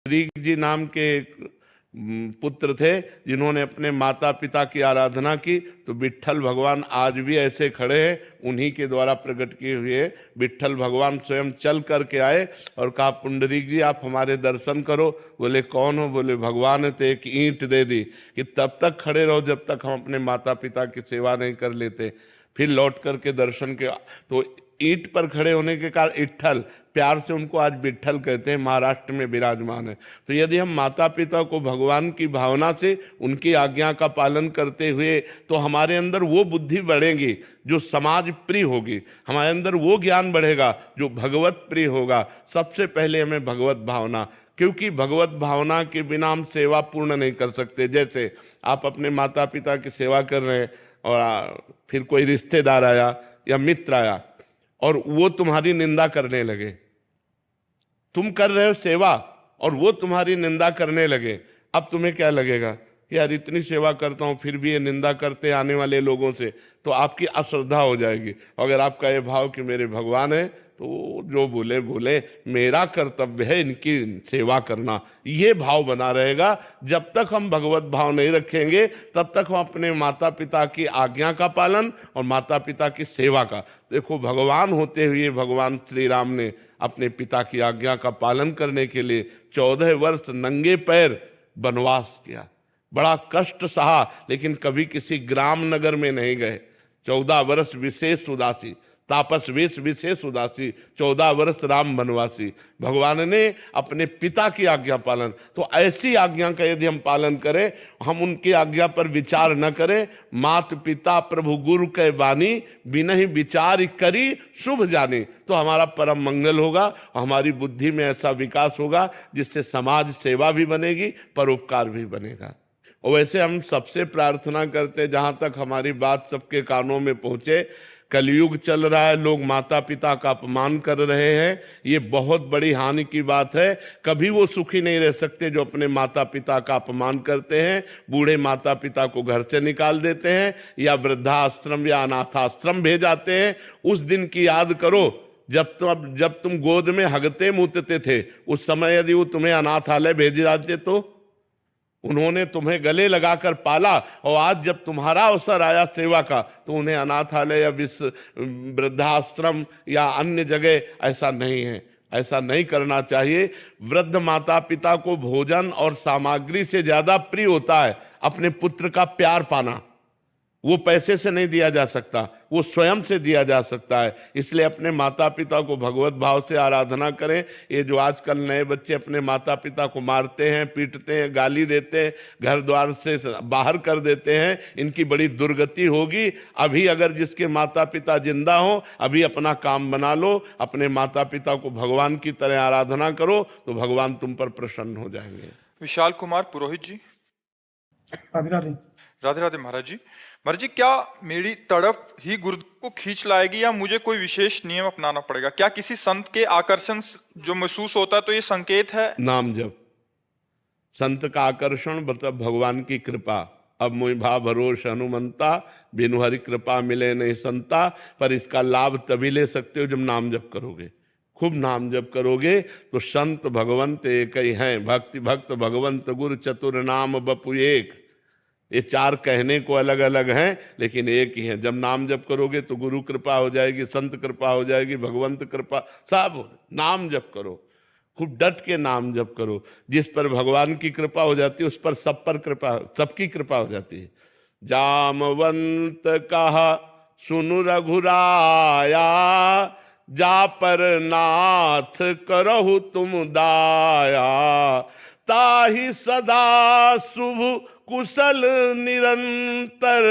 Rig जी नाम के पुत्र थे जिन्होंने अपने माता पिता की आराधना की, तो विट्ठल भगवान आज भी ऐसे खड़े हैं। उन्हीं के द्वारा प्रकट किए हुए विट्ठल भगवान स्वयं चल करके आए और कहा, पुंडरीक जी आप हमारे दर्शन करो। बोले कौन हो? बोले भगवान है। तो एक ईंट दे दी कि तब तक खड़े रहो जब तक हम अपने माता पिता की सेवा नहीं कर लेते। फिर लौट करके दर्शन के, तो ईंट पर खड़े होने के कारण इट्ठल, प्यार से उनको आज विट्ठल कहते हैं, महाराष्ट्र में विराजमान है। तो यदि हम माता पिता को भगवान की भावना से उनकी आज्ञा का पालन करते हुए, तो हमारे अंदर वो बुद्धि बढ़ेगी जो समाज प्रिय होगी, हमारे अंदर वो ज्ञान बढ़ेगा जो भगवत प्रिय होगा। सबसे पहले हमें भगवत भावना, क्योंकि भगवत भावना के बिना हम सेवा पूर्ण नहीं कर सकते। जैसे आप अपने माता पिता की सेवा कर रहे हैं और फिर कोई रिश्तेदार आया या मित्र आया और वो तुम्हारी निंदा करने लगे, तुम कर रहे हो सेवा और वो तुम्हारी निंदा करने लगे, अब तुम्हें क्या लगेगा कि यार इतनी सेवा करता हूं फिर भी ये निंदा करते आने वाले लोगों से, तो आपकी अश्रद्धा हो जाएगी। अगर आपका ये भाव कि मेरे भगवान है तो जो बोले बोले, मेरा कर्तव्य है इनकी सेवा करना, ये भाव बना रहेगा। जब तक हम भगवत भाव नहीं रखेंगे तब तक हम अपने माता पिता की आज्ञा का पालन और माता पिता की सेवा का, देखो भगवान होते हुए भगवान श्री राम ने अपने पिता की आज्ञा का पालन करने के लिए 14 वर्ष नंगे पैर वनवास किया, बड़ा कष्ट सहा, लेकिन कभी किसी ग्राम नगर में नहीं गए। 14 वर्ष विशेष उदासी, तापस वेश विशेष उदासी, 14 वर्ष राम वनवासी। भगवान ने अपने पिता की आज्ञा पालन, तो ऐसी आज्ञा का यदि हम पालन करें, हम उनकी आज्ञा पर विचार न करें, मात पिता प्रभु गुरु के वाणी बिनहि विचार करी शुभ जाने, तो हमारा परम मंगल होगा और हमारी बुद्धि में ऐसा विकास होगा जिससे समाज सेवा भी बनेगी, परोपकार भी बनेगा। और वैसे हम सबसे प्रार्थना करते, जहाँ तक हमारी बात सबके कानों में पहुँचे, कलयुग चल रहा है, लोग माता पिता का अपमान कर रहे हैं, ये बहुत बड़ी हानि की बात है। कभी वो सुखी नहीं रह सकते जो अपने माता पिता का अपमान करते हैं, बूढ़े माता पिता को घर से निकाल देते हैं या वृद्धाश्रम या अनाथाश्रम भेजाते हैं। उस दिन की याद करो जब तुम गोद में हगते मूतते थे, उस समय यदि वो तुम्हें अनाथालय भेज जाते तो उन्होंने तुम्हें गले लगाकर पाला, और आज जब तुम्हारा अवसर आया सेवा का तो उन्हें अनाथालय या वृद्धाश्रम या अन्य जगह, ऐसा नहीं है, ऐसा नहीं करना चाहिए। वृद्ध माता पिता को भोजन और सामग्री से ज्यादा प्रिय होता है अपने पुत्र का प्यार पाना। वो पैसे से नहीं दिया जा सकता, वो स्वयं से दिया जा सकता है। इसलिए अपने माता पिता को भगवत भाव से आराधना करें। ये जो आजकल नए बच्चे अपने माता पिता को मारते हैं, पीटते हैं, गाली देते हैं, घर द्वार से बाहर कर देते हैं, इनकी बड़ी दुर्गति होगी। अभी अगर जिसके माता पिता जिंदा हो, अभी अपना काम बना लो, अपने माता पिता को भगवान की तरह आराधना करो, तो भगवान तुम पर प्रसन्न हो जाएंगे। विशाल कुमार पुरोहित जी। राधे राधे। राधे राधे महाराज जी। महाराज जी, क्या मेरी तड़प ही गुरु को खींच लाएगी या मुझे कोई विशेष नियम अपनाना पड़ेगा? क्या किसी संत के आकर्षण जो महसूस होता है तो ये संकेत है? नाम जप, संत का आकर्षण मतलब भगवान की कृपा। अब मुझ भा भरोस हनुमंता, बिनु हरि कृपा मिले नहीं संता। पर इसका लाभ तभी ले सकते हो जब नाम जप करोगे, खूब नाम जप करोगे तो संत भगवंत एक ही हैं, भक्ति भक्त भगवंत गुरु चतुर नाम बपु एक। ये चार कहने को अलग अलग हैं लेकिन एक ही है। जब नाम जप करोगे तो गुरु कृपा हो जाएगी, संत कृपा हो जाएगी, भगवंत कृपा, सब। नाम जप करो, खूब डट के नाम जप करो। जिस पर भगवान की कृपा हो जाती है उस पर सब पर कृपा, सबकी कृपा हो जाती है। जामवंत कहा सुनु रघुराया, जा पर नाथ करहु तुम दाया। ताहि सदा शुभ कुशल निरंतर,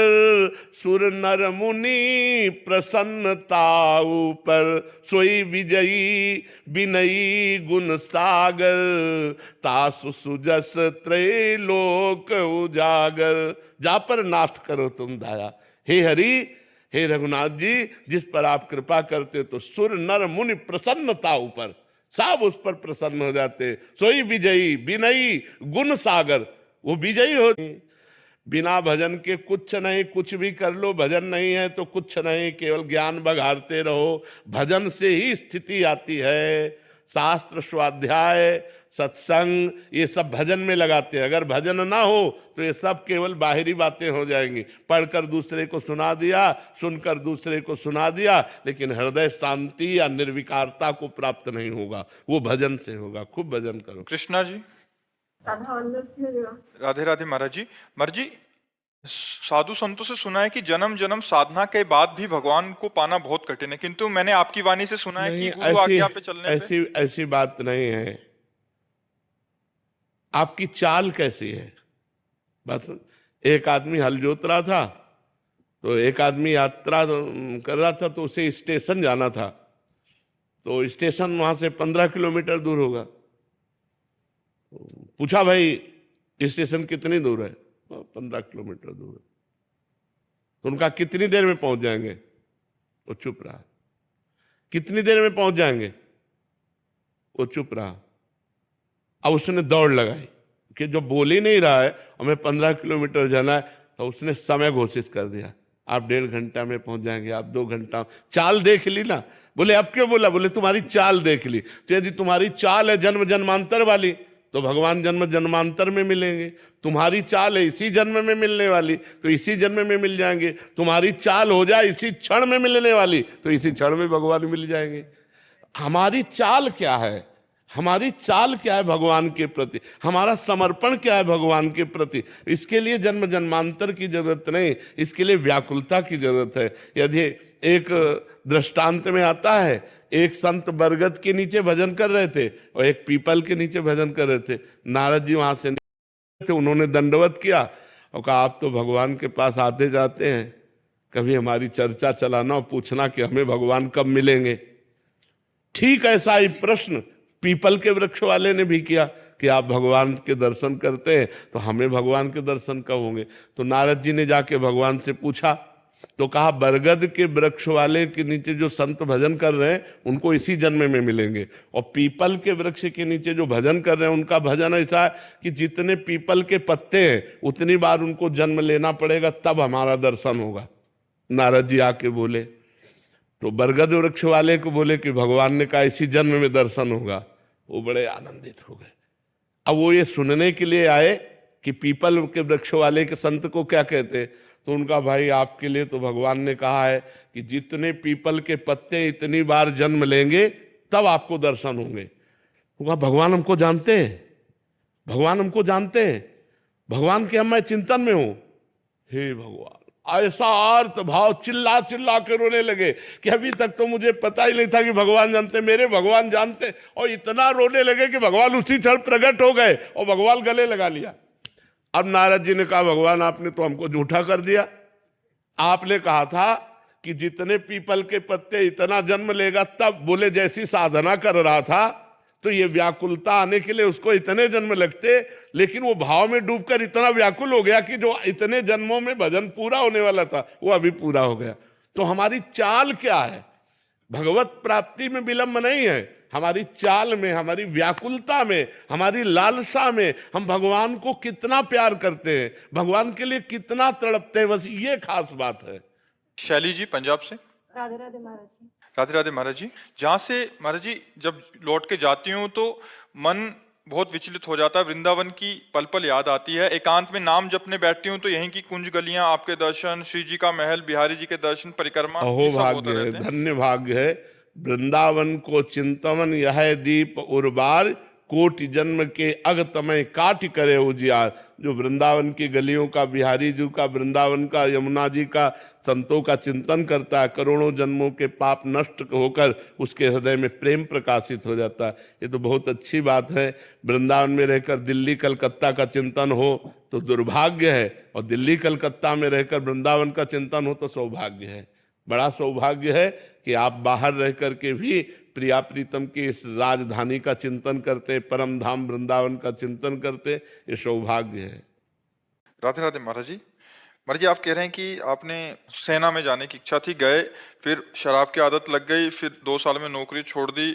सुर नर मुनि प्रसन्नता ऊपर। सोई विजयी विनयी गुण सागर, तासु सुजस त्रैलोक उजागर। जा पर नाथ करो तुम दाया। हे हरि, हे रघुनाथ जी, जिस पर आप कृपा करते तो सुर नर मुनि प्रसन्नता ऊपर, सब उस पर प्रसन्न हो जाते। सोई विजयी विनयी गुण सागर, वो विजयी हो। बिना भजन के कुछ नहीं, कुछ भी कर लो, भजन नहीं है तो कुछ नहीं, केवल ज्ञान बघारते रहो। भजन से ही स्थिति आती है। शास्त्र स्वाध्याय, सत्संग, ये सब भजन में लगाते हैं। अगर भजन ना हो तो ये सब केवल बाहरी बातें हो जाएंगी। पढ़कर दूसरे को सुना दिया, सुनकर दूसरे को सुना दिया, लेकिन हृदय शांति या निर्विकारता को प्राप्त नहीं होगा। वो भजन से होगा। खूब भजन करो। कृष्णा जी। राधे राधे महाराज जी। महाराज जी, साधु संतों से सुना है कि जन्म जन्म साधना के बाद भी भगवान को पाना बहुत कठिन है, किंतु मैंने आपकी वाणी से सुना है कि नहीं, गुरु आज्ञा पे चलने पे ऐसी बात नहीं है। आपकी चाल कैसी है? बस एक आदमी हल जोत रहा था, तो एक आदमी यात्रा कर रहा था, तो उसे स्टेशन जाना था। तो स्टेशन वहां से 15 किलोमीटर दूर होगा। तो पूछा, भाई स्टेशन कितनी दूर है? 15 किलोमीटर दूर है। तो उनका कितनी देर में पहुंच जाएंगे? वो चुप रहा। कितनी देर में पहुंच जाएंगे? वो चुप रहा। अब उसने दौड़ लगाई कि जो बोल ही नहीं रहा है, हमें 15 किलोमीटर जाना है, तो उसने समय घोषित कर दिया। आप 1.5 घंटा में पहुंच जाएंगे, आप 2 घंटा। चाल देख ली ना। बोले अब क्यों बोला? बोले तुम्हारी चाल देख ली। तो यदि तुम्हारी चाल है जन्म जन्मांतर वाली, तो भगवान जन्म जन्मांतर में मिलेंगे। तुम्हारी चाल है इसी जन्म में मिलने वाली, तो इसी जन्म में मिल जाएंगे। तुम्हारी चाल हो जाए इसी क्षण में मिलने वाली, तो इसी क्षण में भगवान मिल जाएंगे। हमारी चाल क्या है? हमारी चाल क्या है भगवान के प्रति? हमारा समर्पण क्या है भगवान के प्रति? इसके लिए जन्म जन्मांतर की जरूरत नहीं, इसके लिए व्याकुलता की जरूरत है। यदि एक दृष्टांत में आता है, एक संत बरगद के नीचे भजन कर रहे थे और एक पीपल के नीचे भजन कर रहे थे। नारद जी वहां से थे, उन्होंने दंडवत किया और कहा, आप तो भगवान के पास आते जाते हैं, कभी हमारी चर्चा चलाना और पूछना कि हमें भगवान कब मिलेंगे। ठीक ऐसा ही प्रश्न पीपल के वृक्ष वाले ने भी किया कि आप भगवान के दर्शन करते हैं, तो हमें भगवान के दर्शन कब होंगे? तो नारद जी ने जाके भगवान से पूछा, तो कहा, बरगद के वृक्ष वाले के नीचे जो संत भजन कर रहे हैं उनको इसी जन्म में मिलेंगे, और पीपल के वृक्ष के नीचे जो भजन कर रहे हैं उनका भजन ऐसा है कि जितने पीपल के पत्ते हैं उतनी बार उनको जन्म लेना पड़ेगा, तब हमारा दर्शन होगा। नारद जी आके बोले, तो बरगद वृक्ष वाले को बोले कि भगवान ने कहा इसी जन्म में दर्शन होगा। वो बड़े आनंदित हो गए। अब वो ये सुनने के लिए आए कि पीपल के वृक्ष वाले के संत को क्या कहते। तो उनका, भाई आपके लिए तो भगवान ने कहा है कि जितने पीपल के पत्ते इतनी बार जन्म लेंगे तब आपको दर्शन होंगे। उनका, भगवान हमको जानते हैं, भगवान हमको जानते हैं, भगवान के हम मैं चिंतन में हूं। हे भगवान, ऐसा अर्थ भाव, चिल्ला चिल्ला के रोने लगे कि अभी तक तो मुझे पता ही नहीं था कि भगवान जानते, मेरे भगवान जानते। और इतना रोने लगे कि भगवान उसी क्षण प्रकट हो गए और भगवान गले लगा लिया। अब नारद जी ने कहा, भगवान आपने तो हमको झूठा कर दिया। आपने कहा था कि जितने पीपल के पत्ते इतना जन्म लेगा तब। बोले जैसी साधना कर रहा था तो ये व्याकुलता आने के लिए उसको इतने जन्म लगते, लेकिन वो भाव में डूबकर इतना व्याकुल हो गया कि जो इतने जन्मों में भजन पूरा होने वाला था वो अभी पूरा हो गया। तो हमारी चाल क्या है? भगवत प्राप्ति में विलंब नहीं है, हमारी चाल में, हमारी व्याकुलता में, हमारी लालसा में हम भगवान को कितना प्यार करते हैं, भगवान के लिए कितना तड़पते हैं, बस ये खास बात है। शैली जी पंजाब से। राधे राधे महाराज जी। राधे राधे महाराज जी। जहाँ से महाराज जी जब लौट के जाती हूँ तो मन बहुत विचलित हो जाता है, वृंदावन की पल पल याद आती है। एकांत में नाम जपने बैठती हूँ तो यहीं की कुंज गलियां, आपके दर्शन, श्री जी का महल, बिहारी जी के दर्शन, परिक्रमा, अहो भाग्य है, धन्य भाग्य है। वृंदावन को चिंतवन यह दीप उर्बार, कोटि जन्म के अगतमय काट करे उजियार। जो वृंदावन की गलियों का, बिहारी जी का, वृंदावन का, यमुना जी का, संतों का चिंतन करता है, करोड़ों जन्मों के पाप नष्ट होकर उसके हृदय में प्रेम प्रकाशित हो जाता है। ये तो बहुत अच्छी बात है। वृंदावन में रहकर दिल्ली कलकत्ता का चिंतन हो तो दुर्भाग्य है, और दिल्ली कलकत्ता में रहकर वृंदावन का चिंतन हो तो सौभाग्य है। बड़ा सौभाग्य है कि आप बाहर रह करके भी प्रिया प्रीतम की इस राजधानी का चिंतन करते, परम धाम वृंदावन का चिंतन करते, ये सौभाग्य है। राधे राधे महाराज जी। महाराज जी, आप कह रहे हैं कि आपने सेना में जाने की इच्छा थी, गए, फिर शराब की आदत लग गई, फिर 2 साल में नौकरी छोड़ दी,